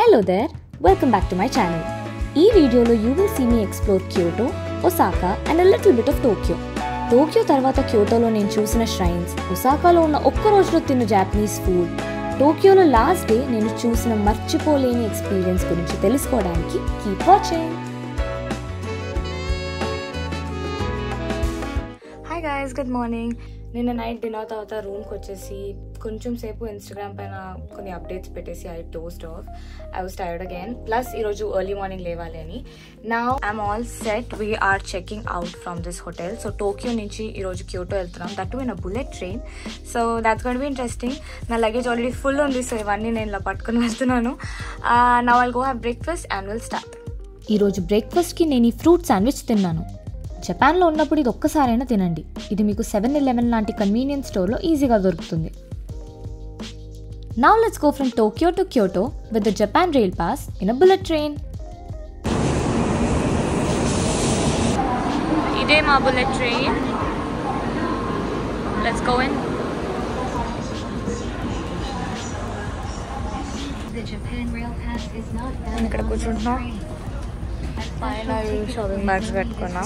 Hello there, welcome back to my channel. In this video, you will see me explore Kyoto, Osaka and a little bit of Tokyo. Tokyo tarvata Kyoto lo nenu chusina shrines, Osaka lo unna okka rojulo tinna Japanese food, Tokyo lo last day nenu chusina marchipoleni experience gurinchi telusukodaniki keep watching. Hi guys, good morning. నిన్న night dinner తర్వాత రూమ్కి వచ్చేసి కొంచెం సేపు Instagram పైన కొన్ని updates పెట్టేసి I dozed off. I was tired again. Plus ఈరోజు ఎర్లీ మార్నింగ్ లేవాలి అని. Now I'm all set. We're checking out from this hotel. So Tokyo నుంచి ఈరోజు క్యోటో వెళ్తున్నాం, that too in a bullet train. So that's going to be interesting. నా luggage already full ఉంది, so ఇవన్నీ నేను ఇలా పట్టుకుని వెళ్తున్నాను. Now I'll go have breakfast and will start. ఈరోజు బ్రేక్ఫాస్ట్కి నేను ఈ ఫ్రూట్ శాండ్విచ్ తిన్నాను. జపాన్లో ఉన్నప్పుడు ఇది ఒక్కసారైనా తినండి. ఇది మీకు 7-Eleven లాంటి కన్వీనియన్స్ స్టోర్లో ఈజీగా దొరుకుతుంది. Now let's go from Tokyo to Kyoto with the Japan Rail Pass in a bullet train. ఇదే మా bullet train. Let's go in. The Japan Rail Pass is not valid. ఇక్కడ కూర్చుంటున్నాం. పైన షాపింగ్ బ్యాగ్స్ పెట్టుకున్నా.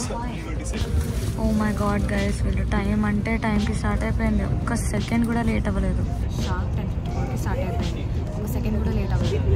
Oh my God guys, వీళ్ళు time అంటే టైంకి start అయిపోయింది. ఒక్క సెకండ్ కూడా లేట్ అవ్వలేదు. షార్ప్ 10:54కి స్టార్ట్ అయిపోయింది. ఒక సెకండ్ కూడా లేట్ అవ్వలేదు.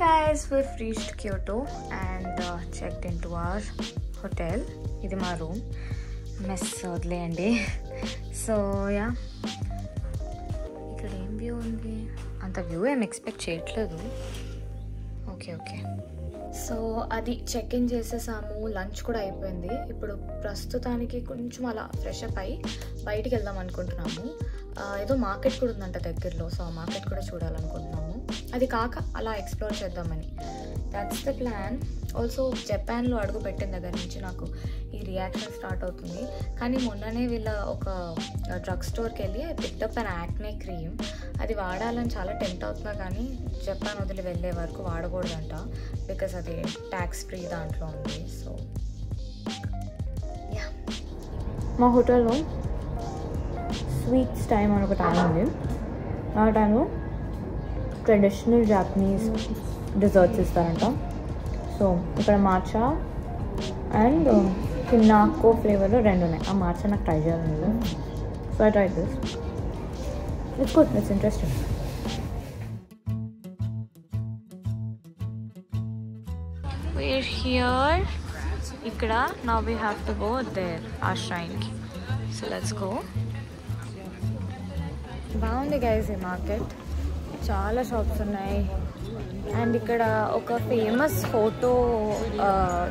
Guys, we've reached Kyoto and checked into our hotel. ఇది మా రూమ్. మెస్ వదిలేయండి. సో యా, ఇక్కడ ఏం వ్యూ ఉంది? అంత వ్యూ ఏం ఎక్స్పెక్ట్ చేయట్లేదు. ఓకే. సో అది చెక్ ఇన్ చేసేసాము. లంచ్ కూడా అయిపోయింది. ఇప్పుడు ప్రస్తుతానికి కొంచెం అలా ఫ్రెష్ అప్ అయ్యి బయటికి వెళ్దాం అనుకుంటున్నాము. ఏదో మార్కెట్ కూడా ఉందంట దగ్గరలో. సో ఆ మార్కెట్ కూడా చూడాలనుకుంటున్నాము. అది కాక అలా ఎక్స్ప్లోర్ చేద్దామని. That's the plan. ఆల్సో జపాన్లో అడుగు పెట్టిన దగ్గర నుంచి నాకు ఈ రియాక్షన్ స్టార్ట్ అవుతుంది. కానీ మొన్ననే వీళ్ళ ఒక డ్రగ్ స్టోర్కి వెళ్ళి పిక్డప్ అండ్ యాక్నే క్రీమ్, అది వాడాలని చాలా టెంప్ట్ అవుతున్నా, కానీ జపాన్ వదిలి వెళ్ళే వరకు వాడకూడదంట. బికాస్ అది ట్యాక్స్ ఫ్రీ దాంట్లో ఉంది. సో యా, మా హోటల్లో స్వీట్స్ టైం అని ఒక టైం ఉంది. ఆ టైంలో ట్రెడిషనల్ జాపనీస్ డిజర్ట్స్ ఇస్తారంట. సో ఇక్కడ మాచా అండ్ కిన్నాకో ఫ్లేవర్లో 2 ఉన్నాయి. ఆ మాచా నాకు ట్రై చేయాలి. So I try this. It's good, it's interesting. We're here. ఇక్కడ now we have to go there, our shrine ki. So let's go. బాగుంది గైస్ ఈ market. చాలా షాప్స్ ఉన్నాయి. అండ్ ఇక్కడ ఒక ఫేమస్ ఫోటో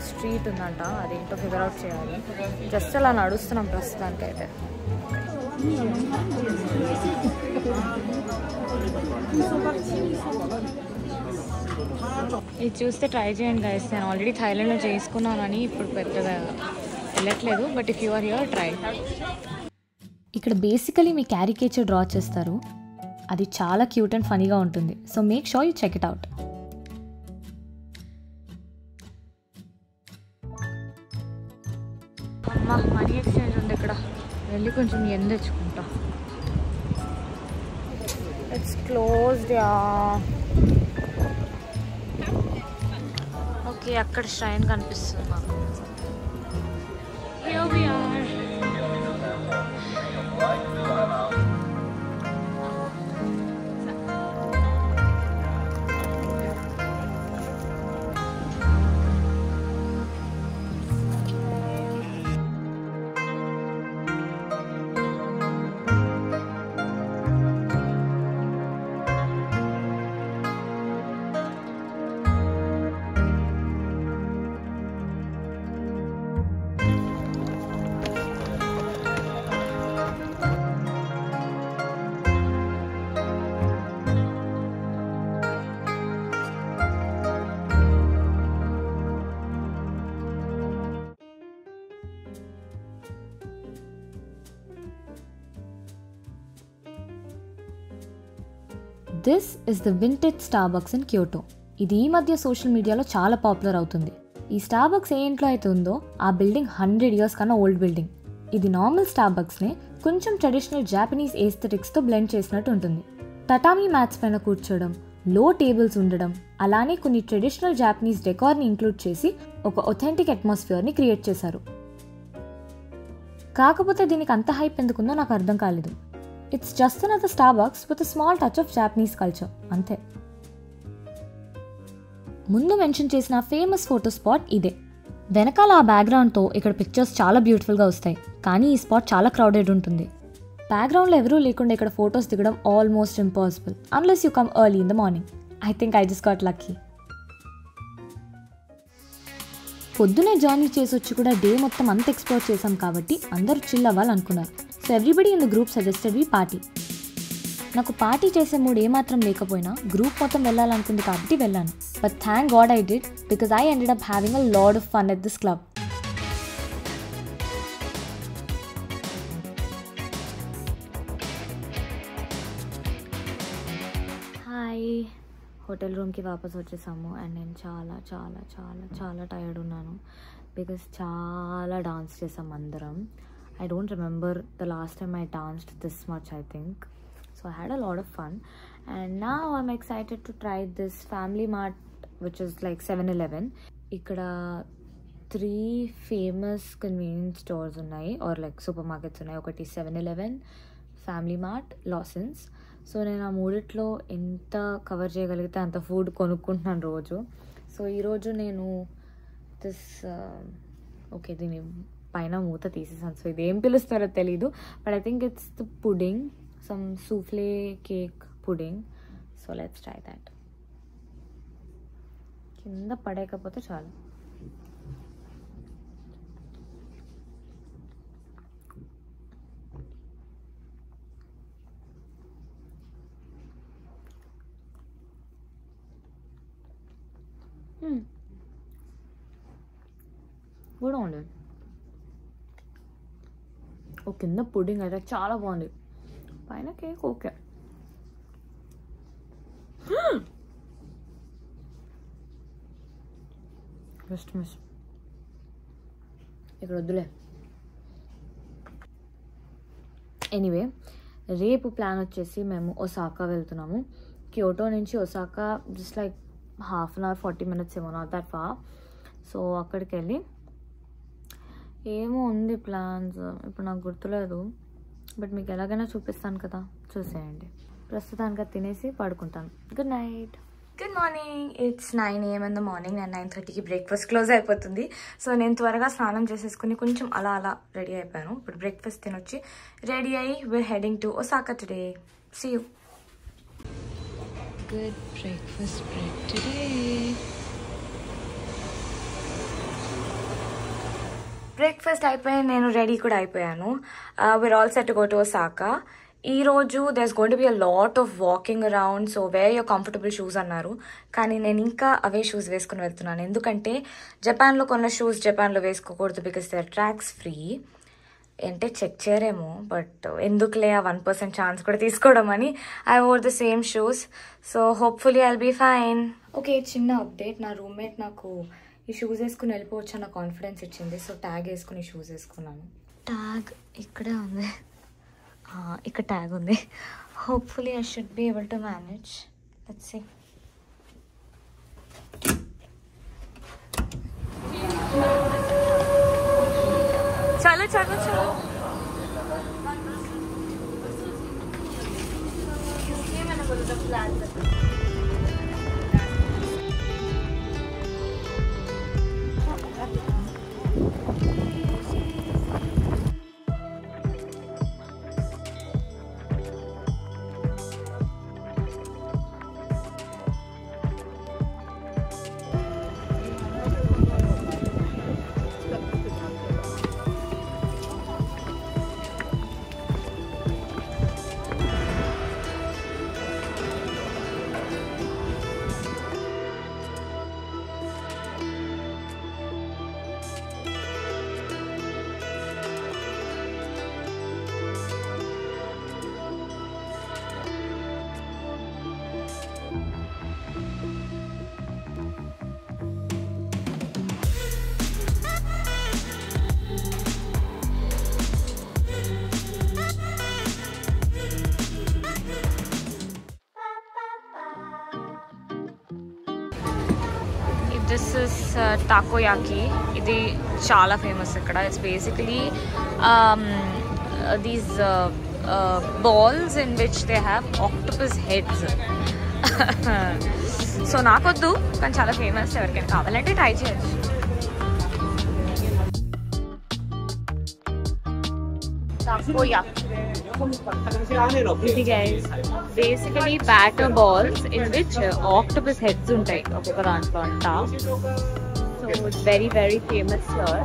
స్ట్రీట్ ఉందంట. అదేంటో ఫిగర్ అవుట్ చేయాలి. జస్ట్ అలా నడుస్తున్నాం ప్రస్తుతానికి అయితే. ఇది చూస్తే ట్రై చేయండి గైస్. నేను ఆల్రెడీ థాయిలాండ్లో చేసుకున్నానని ఇప్పుడు పెద్దగా వెళ్ళట్లేదు. But if you are here, try. ఇక్కడ బేసికలీ మీ క్యారికేచర్ డ్రా చేస్తారు. అది చాలా క్యూట్ అండ్ ఫనీగా ఉంటుంది. So make sure you check it out. అమ్మా, మనీ ఎక్స్చేంజ్ ఉంది ఇక్కడ. వెళ్ళి కొంచెం ఎన్ తెచ్చుకుంటా. It's closed yeah. ఓకే, అక్కడ ష్రైన్ కనిపిస్తుంది మాకు. Here we are. This is the vintage Starbucks in Kyoto. ఇది ఈ మధ్య సోషల్ మీడియాలో చాలా పాపులర్ అవుతుంది. ఈ స్టార్బక్స్ ఏ ఇంట్లో అయితే ఉందో ఆ బిల్డింగ్ 100 years కన్నా ఓల్డ్ బిల్డింగ్. ఇది నార్మల్ స్టార్బక్స్ని కొంచెం ట్రెడిషనల్ జాపనీస్ ఏస్థెటిక్స్తో బ్లెండ్ చేసినట్టు ఉంటుంది. టటామీ మ్యాట్స్ పైన కూర్చోవడం, లో టేబుల్స్ ఉండడం, అలానే కొన్ని ట్రెడిషనల్ జాపనీస్ డెకార్ని ఇంక్లూడ్ చేసి ఒక ఒథెంటిక్ అట్మాస్ఫియర్ని క్రియేట్ చేశారు. కాకపోతే దీనికి అంత హైప్ ఎందుకుందో నాకు అర్థం కాలేదు. It's just another Starbucks with a small touch of Japanese culture, అంతే. ముందు మెన్షన్ చేసిన ఫేమస్ ఫోటో స్పాట్ ఇదే. వెనకాల ఆ బ్యాక్గ్రౌండ్తో ఇక్కడ పిక్చర్స్ చాలా బ్యూటిఫుల్గా వస్తాయి, కానీ ఈ స్పాట్ చాలా క్రౌడెడ్ ఉంటుంది. బ్యాక్గ్రౌండ్లో ఎవరూ లేకుండా ఇక్కడ ఫొటోస్ దిగడం almost impossible unless you come early in the morning. I think I just got lucky. పొద్దునే జర్నీ చేసి వచ్చి కూడా డే మొత్తం అంత ఎక్స్ప్లోర్ చేసాం కాబట్టి అందరూ చిల్ అవ్వాలనుకున్నారు. So everybody in the group suggested we party. నాకు పార్టీ చేసే మూడు ఏమాత్రం లేకపోయినా గ్రూప్ మొత్తం వెళ్ళాలనుకుంది కాబట్టి వెళ్ళాను. But thank god I did because I ended up having a lot of fun at this club. Hi, hotel రూమ్కి వాపస్ వచ్చేసాము అండ్ నేను చాలా చాలా చాలా చాలా టైర్డ్ ఉన్నాను బికాజ్ చాలా డాన్స్ చేసాం అందరం. I don't remember the last time I danced this much, I think. So I had a lot of fun and now I'm excited to try this Family Mart, which is like 7-Eleven. Ikkada 3 famous convenience stores unnai or like supermarkets unnai. Okati 7-Eleven, Family Mart, Lawson's. So nenu aa mooditlo enta cover cheyagalite anta food konukkuntunanu roju. So ee roju nenu this okay dini పైన మూత తీసేసాను. So ఇది ఏం పిలుస్తారో తెలీదు, but I think it's the pudding, some souffle cake pudding. So let's try that. కింద పడేయకపోతే చాలు. కూడా ఉండదు. ఓ కింద పుడింగ్ అయితే చాలా బాగుంది, పైన కేక్ ఓకే. Just miss. ఇక్కడ వద్దులే. ఎనీవే, రేపు ప్లాన్ వచ్చేసి మేము ఒసాకా వెళ్తున్నాము. క్యోటో నుంచి Osaka just like half an hour 40 minutes ఏమో, నాట్ దట్ ఫార్. సో అక్కడికి వెళ్ళి ఏమో ఉంది ప్లాన్స్, ఇప్పుడు నాకు గుర్తులేదు, బట్ మీకు ఎలాగైనా చూపిస్తాను కదా, చూసేయండి. ప్రస్తుతానికి తినేసి పడుకుంటాను. Good night. Good morning. It's 9 AM in the morning and 9:30కి బ్రేక్ఫాస్ట్ క్లోజ్ అయిపోతుంది. సో నేను త్వరగా స్నానం చేసేసుకుని కొంచెం అలా రెడీ అయిపోయాను. ఇప్పుడు బ్రేక్ఫాస్ట్ తినొచ్చి రెడీ అయ్యి we're heading to Osaka today. See you. Good breakfast break today. Breakfast అయిపోయి నేను రెడీ కూడా అయిపోయాను. we're all set to go to Osaka. ఈరోజు there's going to be a lot of walking around, so wear your comfortable shoes అన్నారు. కానీ నేను ఇంకా అవే shoes వేసుకుని వెళ్తున్నాను, ఎందుకంటే జపాన్లో కొన్న షూస్ జపాన్లో వేసుకోకూడదు because they are tracks free. అంటే చెక్ చేయరేమో, బట్ ఎందుకులే ఆ 1% ఛాన్స్ కూడా తీసుకోవడం అని I wore the same shoes. So hopefully I'll be fine. Okay, చిన్న అప్డేట్. నా రూమ్మేట్ నాకు ఈ షూస్ వేసుకుని వెళ్ళిపోవచ్చు అన్న కాన్ఫిడెన్స్ ఇచ్చింది. సో ట్యాగ్ వేసుకుని షూస్ వేసుకున్నాను. ట్యాగ్ ఇక్కడే ఉంది, ఇక్కడ ట్యాగ్ ఉంది. Hopefully I should be able to manage. Let's see. చలో చలో చలో. This is takoyaki. ఇది చాలా ఫేమస్ ఇక్కడ. It's basically these balls in which they have octopus heads. So నాకొద్దు కానీ చాలా ఫేమస్. ఎవరికైనా కావాలంటే ట్రై చేయొచ్చు. ఇది guys basically batter balls in which octopus heads ఉంటాయి ఒక్కొక్క దాంట్లో అంట. So it's very very famous here.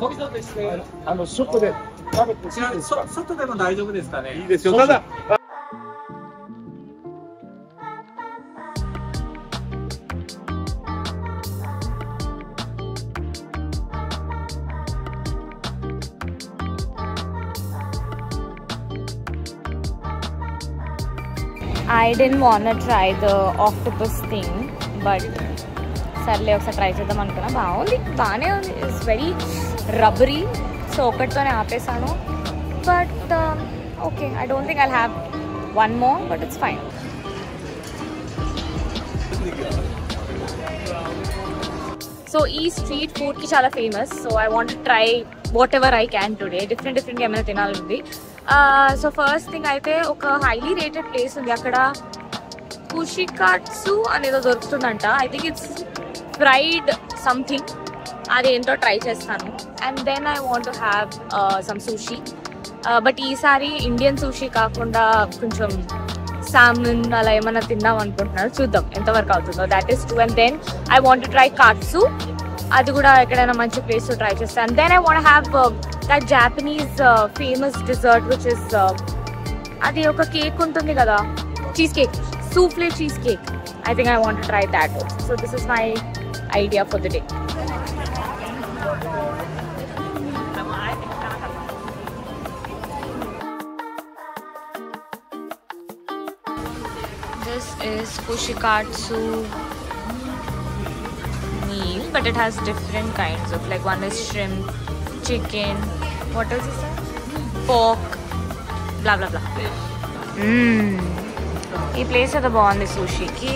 外で食べていいですか？外でも大丈夫ですかね。いいですよ。ただ。I didn't want to try the octopus thing, but సర్లే ఒకసారి ట్రై చేద్దాం అనుకున్నా. బాగానే ఉంది. It's very rubbery. సో ఒకటితోనే ఆపేసాను. But okay, I don't think I'll have one more, but it's fine. So ఈ street ఫుడ్కి చాలా famous. So I want try whatever I can today. డిఫరెంట్గా ఏమైనా తినాలండి. సో ఫస్ట్ థింగ్ అయితే ఒక హైలీ రేటెడ్ ప్లేస్ ఉంది అక్కడ. కుషికాట్సు అనేదో దొరుకుతుందంట. I think it's fried something. అదేంటో ట్రై చేస్తాను. And then I want to have some sushi. But ఈసారి ఇండియన్ సూషీ కాకుండా కొంచెం సామన్ అలా ఏమైనా తిందాం అనుకుంటున్నాను. చూద్దాం ఎంతవరకు అవుతుందో. That is 2. And then I want to try katsu. అది కూడా ఎక్కడైనా మంచి ప్లేస్ ట్రై చేస్తాను. And then I want have that Japanese famous dessert which is అది ఒక కేక్ ఉంటుంది కదా, cheese cake, souffle cheese cake. I think I want to try that also. So this is my idea for the day. This is kushikatsu meal, but it has different kinds of, like one is shrimp, chicken, what else is that? Pork, blah blah blah. ఈ place అయితే బాగుంది సూషీకి.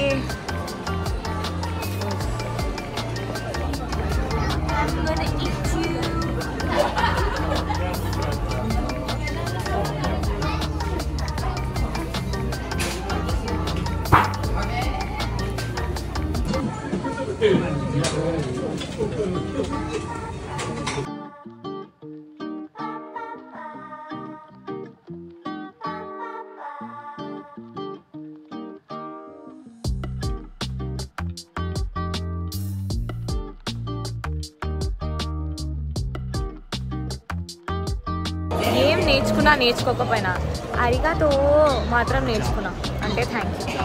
ఏం నేర్చుకోకపోయినా అరిగాతో మాత్రం నేర్చుకున్నా అంటే thank you.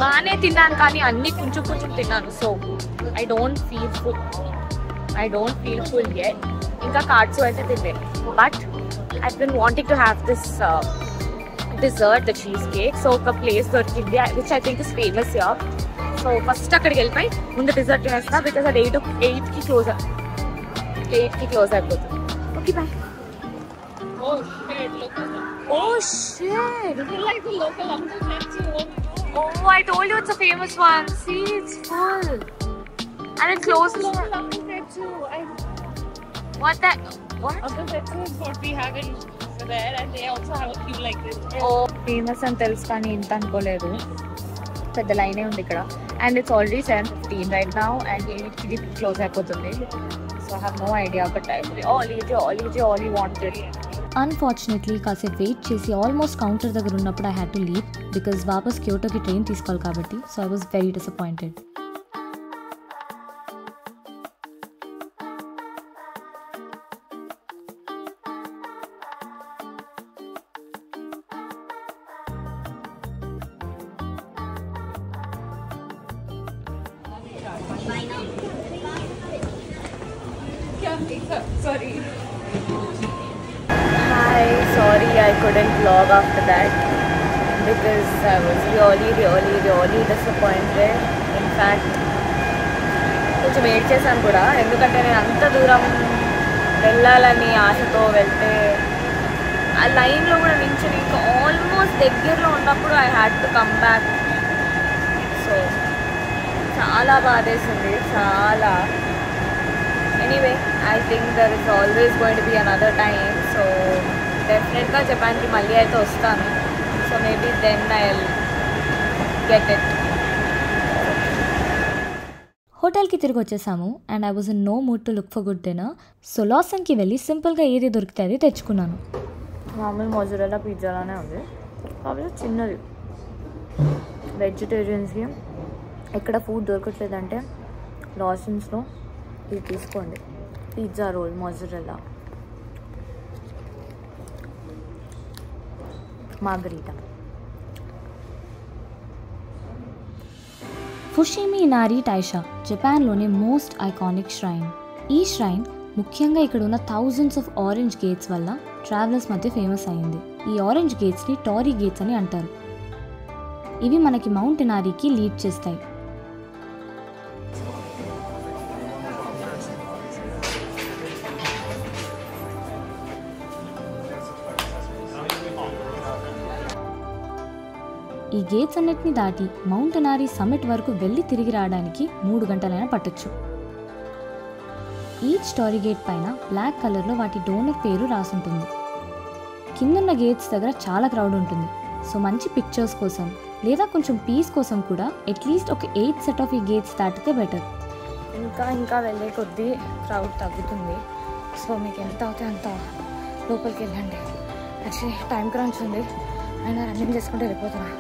బాగానే తిన్నాను కానీ అన్ని కొంచెం కొంచెం తిన్నాను. So I don't feel full yet. ఇంకా కార్డ్స్ అయితే తినలేదు. But I been wanting to have this dessert, the cheesecake. So ఒక ప్లేస్ దొరికింది which I think is famous here. So first అక్కడికి వెళ్ళిపోయి ముందు డిజర్ట్ తినేస్తా. బికాస్ అది 8కి క్లోజ్ అయిపోతుంది. Okay bye. Oh shit! Is it like the local Uncle Fetchu? Oh, I told you it's a famous one. See, it's full. And it closes. Local Uncle Fetchu. What? Uncle Fetchu is what we have in there, and they also have a queue like this. Oh, famous and తెలుసు కానీ ఇంత అనుకోలేదు. పెద్ద లైనే ఉంది ఇక్కడ. And it's already 7:15 right now, and ఇది close అయిపోతుంది. So I have no idea, but I all you wanted. Unfortunately కాసేపు వెయిట్ చేసి ఆల్మోస్ట్ కౌంటర్ దగ్గర ఉన్నప్పుడు I had to leave because వాపస్ క్యోటోకి ట్రైన్ తీసుకోవాలి కాబట్టి. So I was very disappointed. Sorry. Hi, sorry I couldn't vlog after that because I was really disappointed. In fact, కొంచెం ఏడ్ చేశాను కూడా, ఎందుకంటే నేను అంత దూరం వెళ్ళాలని ఆశతో వెళ్తే ఆ లైన్లో కూడా నించుని ఇంకా ఆల్మోస్ట్ దగ్గరలో ఉన్నప్పుడు I had to come back. So చాలా బాధేసింది, చాలా. Anyway, I think there is always going to be another time. So డెఫినెట్గా జపాన్కి మళ్ళీ అయితే వస్తాను. So maybe then I will get it. హోటల్కి తిరిగి వచ్చేసాము and I was in no mood to look for good dinner. So లాసన్కి వెళ్ళి సింపుల్గా ఏది దొరికితే అది తెచ్చుకున్నాను. మామూలు మొజరెల్లా పిజ్జాలానే ఉంది, కాకపోతే చిన్నది. వెజిటేరియన్స్కి ఎక్కడ ఫుడ్ దొరకట్లేదంటే లాసన్స్లో ఇది తీసుకోండి, pizza roll mozzarella margherita. Fushimi Inari Taisha జపాన్లోని మోస్ట్ ఐకానిక్ ష్రైన్. ఈ ష్రైన్ ముఖ్యంగా ఇక్కడ ఉన్న థౌజండ్స్ ఆఫ్ ఆరెంజ్ గేట్స్ వల్ల ట్రావెలర్స్ మధ్య ఫేమస్ అయింది. ఈ ఆరెంజ్ గేట్స్ని టారీ గేట్స్ అని అంటారు. ఇవి మనకి మౌంట్ ఇనారికి లీడ్ చేస్తాయి. ఈ గేట్స్ అన్నిటిని దాటి మౌంట్ ఇనారి సమ్మిట్ వరకు వెళ్ళి తిరిగి రావడానికి 3 గంటలైనా పట్టొచ్చు. ఈచ్ స్టోరీ గేట్ పైన బ్లాక్ కలర్లో వాటి డోనర్ పేరు రాసుంటుంది. కిందున్న గేట్స్ దగ్గర చాలా క్రౌడ్ ఉంటుంది. సో మంచి పిక్చర్స్ కోసం లేదా కొంచెం పీస్ కోసం కూడా అట్లీస్ట్ ఒక 8 సెట్ ఆఫ్ ఈ గేట్స్ దాటితే బెటర్. ఇంకా వెళ్ళే కొద్దీ క్రౌడ్ తగ్గుతుంది. సో మీకు ఎంత అవుతే అంత లోపలికి వెళ్ళండి. యాక్చువల్లీ టైం క్రాంచ్ ఉంది, అయినా రన్నింగ్ చేసుకుంటూ వెళ్ళిపోతున్నాను.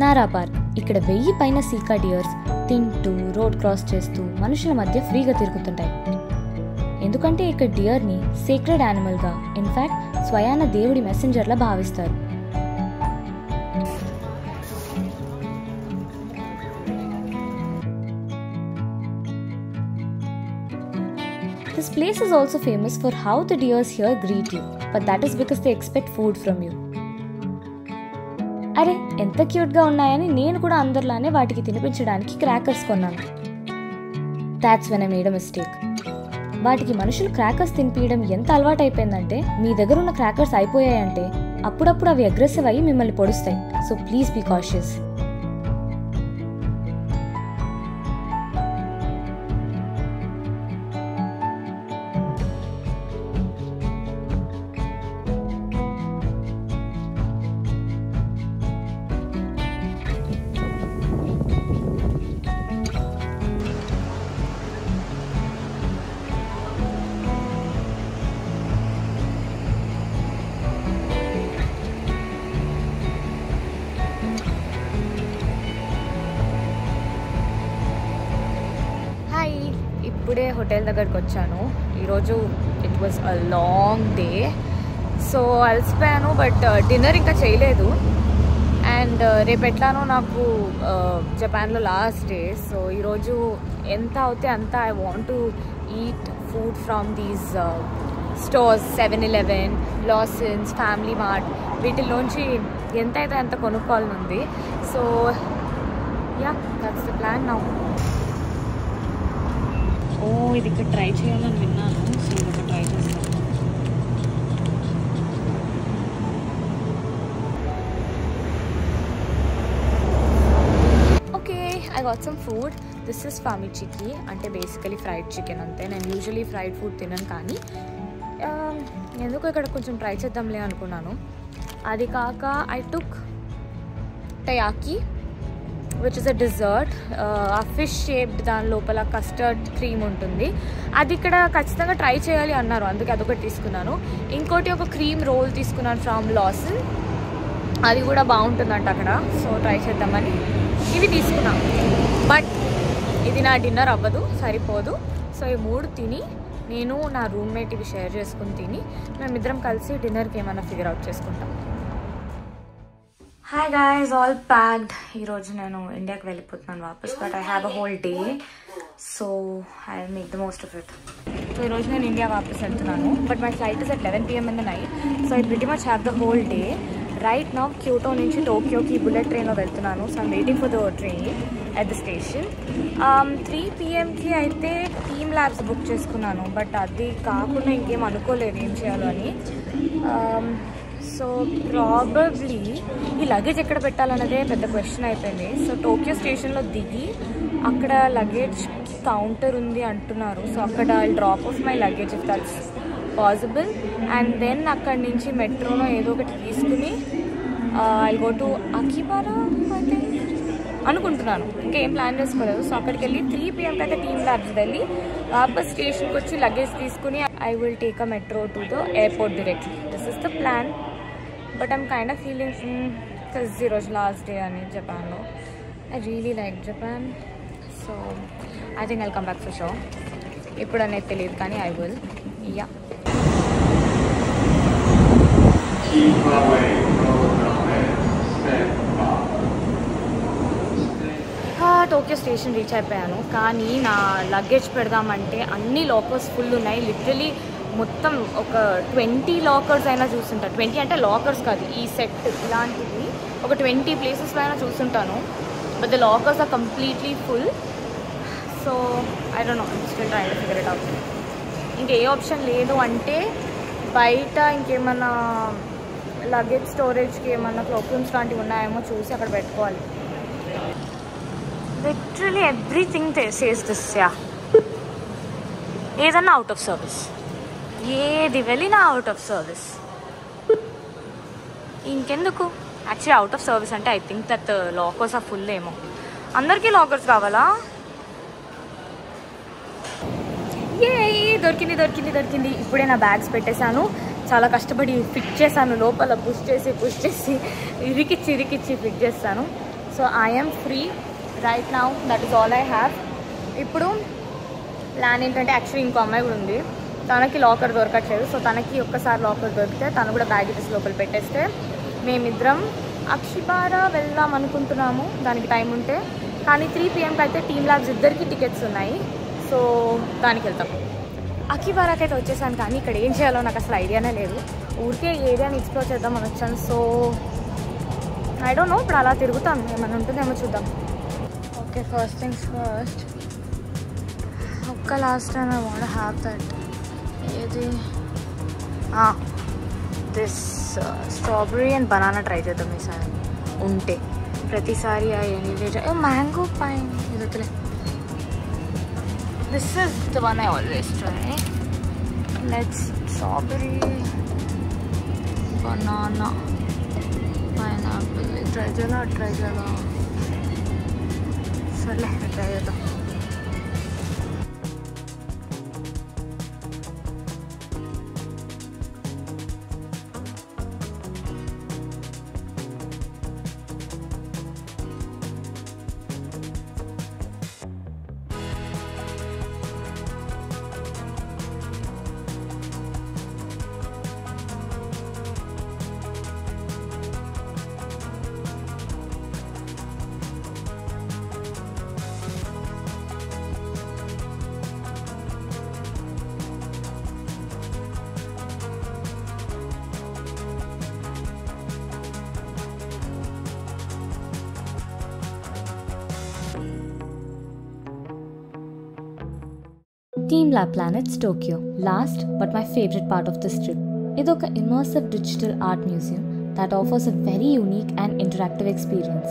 నారా పార్క్ ఇక్కడ 1000 పైన సీకా డియర్స్ తింటూ రోడ్ క్రాస్ చేస్తూ మనుషుల మధ్య ఫ్రీగా తిరుగుతుంటాయి. ఎందుకంటే ఇక్కడ డియర్ని సేక్రెడ్ యానిమల్గా, ఇన్ఫ్యాక్ట్ స్వయాన దేవుడి మెసెంజర్లా భావిస్తారు. This place is also famous for how the deers here greet you, but that is because they expect food from you. అరే ఎంత క్యూట్గా ఉన్నాయని నేను కూడా అందరిలానే వాటికి తినిపించడానికి క్రాకర్స్ కొన్నాను. That's when I made a mistake. వాటికి మనుషులు క్రాకర్స్ తినిపించడం ఎంత అలవాటు అయిపోయిందంటే మీ దగ్గర ఉన్న క్రాకర్స్ అయిపోయాయంటే అప్పుడప్పుడు అవి అగ్రెసివ్ అయ్యి మిమ్మల్ని పొడుస్తాయి. So please be cautious. ఇప్పుడే హోటల్ దగ్గరికి వచ్చాను. ఈరోజు it was a long day, so అలసిపోయాను. బట్ డిన్నర్ ఇంకా చేయలేదు. అండ్ రేపు ఎట్లానో నాకు జపాన్లో లాస్ట్ డే. సో ఈరోజు ఎంత అవుతే అంత I want to eat food from these stores, 7-Eleven, Lawson's, Family Mart, వీటిల్లోంచి ఎంత అయితే అంత కొనుక్కోవాలని ఉంది. So yeah, that's the plan now. Oh, ఇది ఇక్కడ ట్రై చేయాలని విన్నాను. సో ఇది ఒక ట్రై చేస్తాను. Okay, I got some food. This is Famichiki, అంటే బేసికలీ ఫ్రైడ్ చికెన్ అంతే. నేను యూజువలీ ఫ్రైడ్ ఫుడ్ తినను, కానీ ఎందుకు ఇక్కడ కొంచెం ట్రై చేద్దాంలే అనుకున్నాను. అది కాక I took taiyaki, which is a dessert. A fish shaped, దాని లోపల కస్టర్డ్ క్రీమ్ ఉంటుంది. అది ఇక్కడ ఖచ్చితంగా ట్రై చేయాలి అన్నారు, అందుకే అదొకటి తీసుకున్నాను. ఇంకోటి ఒక క్రీమ్ రోల్ తీసుకున్నాను ఫ్రమ్ లాసన్, అది కూడా బాగుంటుందంట అక్కడ. సో ట్రై చేద్దామని ఇవి తీసుకున్నాను. బట్ ఇది నా డిన్నర్ అవ్వదు, సరిపోదు. సో ఈ 3 తిని, నేను నా రూమ్మేట్ ఇవి షేర్ చేసుకుని తిని, మేమిద్దరం కలిసి డిన్నర్కి ఏమైనా ఫిగర్ అవుట్ చేసుకుంటాం. Hi guys, all packed. ఈరోజు నేను ఇండియాకి వెళ్ళిపోతున్నాను వాపస్, but I have a whole day, so I will make the most of it. So ఈరోజు నేను ఇండియా వాపస్ వెళ్తున్నాను, but my flight is at 11 PM in the night, so I pretty much have the whole day. Right now Kyoto నుంచి టోక్యోకి bullet ట్రైన్లో వెళ్తున్నాను. So I'm waiting for the train at the station. 3 PMకి అయితే team labs book చేసుకున్నాను, but అది కాకుండా ఇంకేం అనుకోలేదు ఏం చేయాలో అని. సో ప్రాబబ్లీ ఈ లగేజ్ ఎక్కడ పెట్టాలన్నదే పెద్ద క్వశ్చన్ అయిపోయింది. సో టోక్యో స్టేషన్లో దిగి అక్కడ లగేజ్ కౌంటర్ ఉంది అంటున్నారు. సో అక్కడ I drop off my luggage if that's possible, and then అక్కడి నుంచి మెట్రోలో ఏదో ఒకటి తీసుకుని ఐ గో టు అకిబారా అయితే అనుకుంటున్నాను. ఇంకా ఏం ప్లాన్ చేసుకోలేదు. సో అక్కడికి వెళ్ళి 3 PM అయితే టీమ్ ల్యాబ్స్ వెళ్ళి వాపస్ స్టేషన్కి వచ్చి లగేజ్ తీసుకుని I will take a metro to the airport directly. This is the plan. But I'm kind of feeling because ఈరోజు లాస్ట్ డే అని జపాన్లో. I really like Japan, so I think I'll come back for show. ఇప్పుడు అనేది తెలియదు, కానీ I will. Yeah, Tokyo station reach అయిపోయాను. కానీ నా లగేజ్ పెడదామంటే అన్ని లాకర్స్ ఫుల్ ఉన్నాయి. లిటరలీ మొత్తం ఒక 20 లాకర్స్ అయినా చూస్తుంటాను. 20 అంటే లాకర్స్ కాదు, ఈ సెట్ ఇలాంటివి ఒక 20 ప్లేసెస్లో అయినా చూస్తుంటాను. But the lockers are completely full. So I don't know, still trying to figure it out. ఇంకే ఆప్షన్ లేదు అంటే బయట ఇంకేమన్నా లగేజ్ స్టోరేజ్కి ఏమన్నా క్లాక్ రూమ్స్ లాంటివి ఉన్నాయేమో చూసి అక్కడ పెట్టుకోవాలి. Literally everything says this. Yeah, ఏదన్నా అవుట్ ఆఫ్ సర్వీస్, ఏది వెళ్ళినా అవుట్ ఆఫ్ సర్వీస్. ఇంకెందుకు యాక్చువల్లీ అవుట్ ఆఫ్ సర్వీస్ అంటే I think that lockers are full ఏమో. అందరికీ లాకర్స్ కావాలా? ఏ దొరికింది దొరికింది దొరికింది. ఇప్పుడే నా బ్యాగ్స్ పెట్టేశాను. చాలా కష్టపడి ఫిట్ చేశాను, లోపల పుష్ చేసి ఇరికిచ్చి ఫిట్ చేస్తాను. So I'm free right now. That is all I have. ఇప్పుడు ప్లాన్ ఏంటంటే, యాక్చువల్లీ ఇంకో అమ్మాయి కూడా ఉంది, తనకి లాకర్ దొరకట్లేదు. సో తనకి ఒక్కసారి లాకర్ దొరికితే తను కూడా బ్యాగేజెస్ లోపల పెట్టేస్తే మేమిద్దరం అక్షిబారా వెళ్దాం అనుకుంటున్నాము, దానికి టైం ఉంటే. కానీ 3 PMకి అయితే టీమ్ ల్యాబ్స్ ఇద్దరికి టికెట్స్ ఉన్నాయి. సో దానికి వెళ్తాం. అకిబారాకి అయితే వచ్చేసాను, కానీ ఇక్కడ ఏం చేయాలో నాకు అసలు ఐడియానే లేదు. ఊరికే ఏరియాని ఎక్స్ప్లోర్ చేద్దామని వచ్చాను. సో ఐ డోంట్ నో, ఇప్పుడు అలా తిరుగుతాను, ఏమైనా ఉంటుందేమో చూద్దాం. Okay, first things first. ఒక్క last time I want have that, ఏది this strawberry and banana try చేద్దాం ఈసారి ఉంటే. ప్రతిసారి మ్యాంగో పైన్ ఇది. This is the one I always try. Let's strawberry, banana, pineapple. Try jala. Sale, try jala. Team Lab Planets Tokyo. Last but my favorite part of this trip. ఇదొక immersive digital art museum that offers a very unique and interactive experience.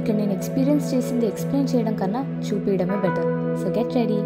ఇక్కడ నేను experience చేసింది explain చేయడం కన్నా చూపించడమే better. So get ready.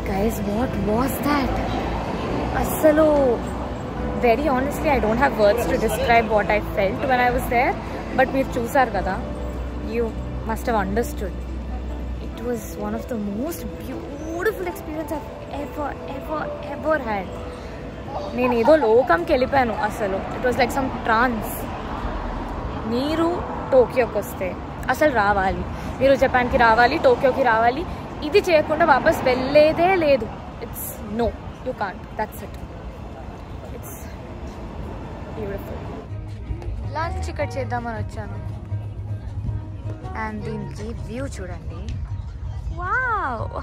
Guys, what was that? Asalu, very honestly, I don't have words to describe what I felt when I was there. But meer chusar kada, you must have understood. It was one of the most beautiful experiences I've ever had. నేను ఏదో లోకంకి వెళ్ళిపోయాను అసలు. It was like some ట్రాన్స్. మీరు టోక్యోకి వస్తే అసలు రావాలి, మీరు జపాన్కి రావాలి, టోక్యోకి రావాలి. ఇది చేయకుండా వాపస్ వెళ్ళేదే లేదు. It's no, you can't. That's it. It's beautiful. Lunch ఇక్కడ చేద్దామని వచ్చాను. అండ్ దీనికి వ్యూ చూడండి. Wow.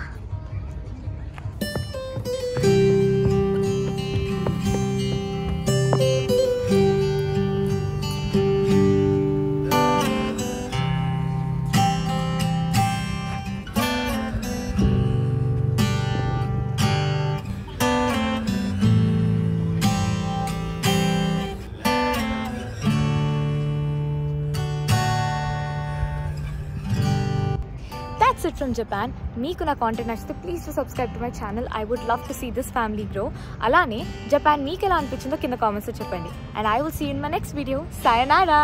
That's it from Japan. Meeku na content nachithe please do subscribe to my channel. I would love to see this family grow. Alane Japan meeku ela anpichindo kinda comments lo cheppandi. And I will see you in my next video. Sayonara.